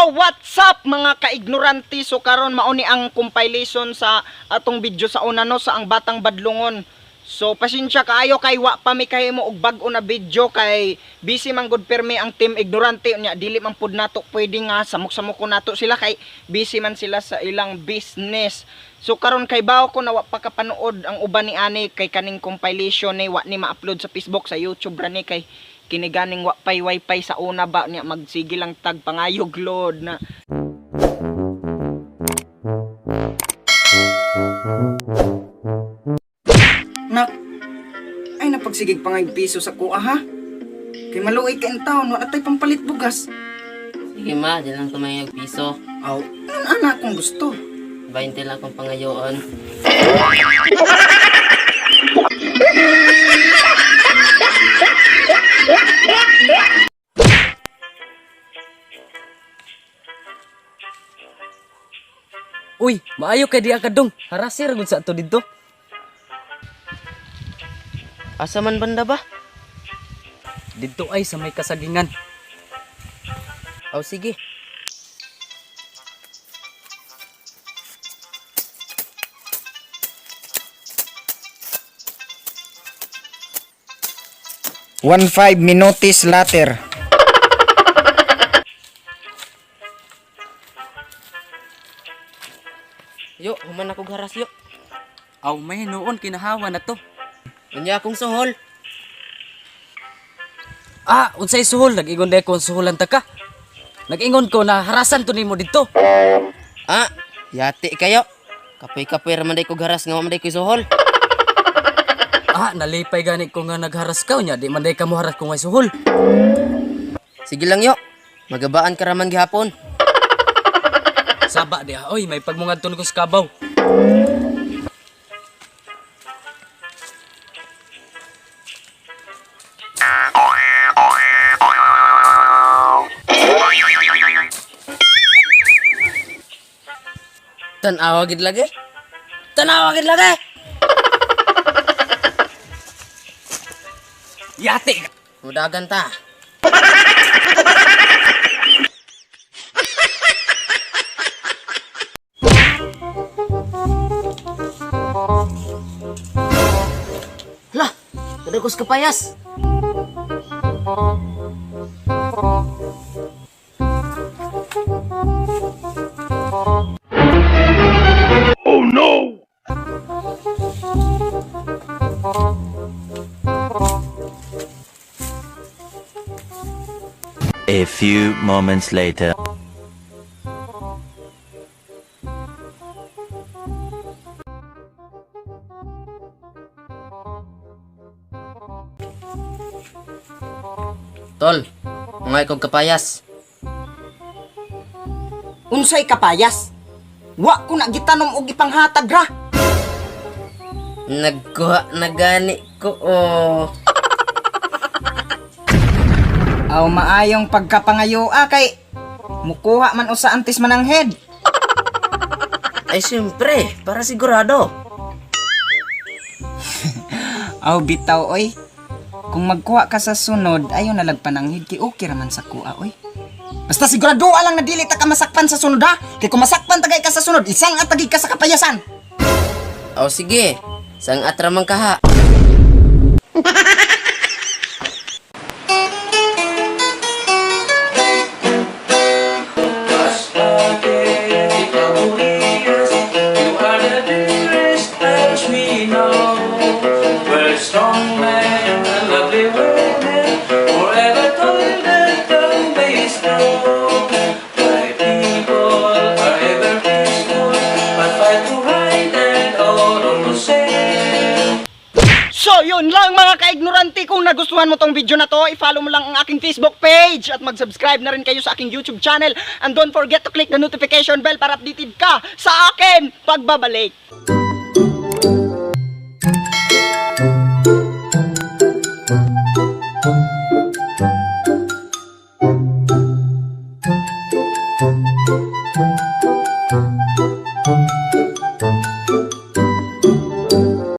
Yo, what's up mga kaignorante? So karon mao ni ang compilation sa atong video sa una no sa ang Batang Badlongon. So pasensya kaayo kay wa pa mi kahimo og bag-o na video kay busy man gud permi ang team ignorante nya dili man pud nato pwede nga samok-samok ko nato sila kay busy man sila sa ilang business. So karon kay bawo ko na wa pa kapanood ang uban ni ani kay kaning compilation ni wa ni ma-upload sa Facebook sa YouTube ra ni kay kiniganing wa pay wifi sa una ba niya magsige lang tag pangayog load na. Nak, ay napagsigig pangay piso sa kuha ha. Kay maluoy ka in town, wala tay pampalit bugas. Sige ma, di lang tumayag piso. Aw, anak kung gusto. 20 lang akong pangayoon. Uy, maayo kay di akadong. Harasir gud sa ato didto. Asa man banda ba? Didto ay sa may kasagingan. Aw sige. One 5 minutes later. Yo, human ako garas yo. Aw may noon kinahawa na to. Unya akong suhol. Ah, unsay suhol nag-ingon day ko suholan ta ka. Nag-ingon ko na harasan to nimo didto. Ah, yati kayo. Kapoy-kapoy ra man day ko garas nga man day ko suhol. Ah, nalipay gani ko nga nagharas ka nya di man day ka mo haras ko nga suhol. Sige lang yo. Magabaan ka raman gihapon. Saba di oy may pagmungadton ko sa kabaw. Tanawa gid lagi. Tanawa gid lagi. Yate. Mudagan ta. Lah, kadagos kapayas. Oh no! A few moments later. Tol, mga ikog kapayas. Unsay kapayas? Wa ko na gitanom og ipanghatag ra. Nagkuha na gani ko oh. Aw maayong pagkapangayo kay mukuha man usa antes man ang head. Ay siyempre, para sigurado. Aw bitaw oy. Kung magkuha ka sa sunod, ayo na lang pananghid kay okay raman sa kuha oy. Basta sigurado lang na dili ta ka masakpan sa sunod ha. Kay kung masakpan tagay ka sa sunod, isang atagi ka sa kapayasan. O sige, sang atramang kaha. So yun lang mga kaignorante, kung nagustuhan mo tong video na to, i-follow mo lang ang aking Facebook page at mag-subscribe na rin kayo sa aking YouTube channel, and don't forget to click the notification bell para updated ka sa akin pagbabalik.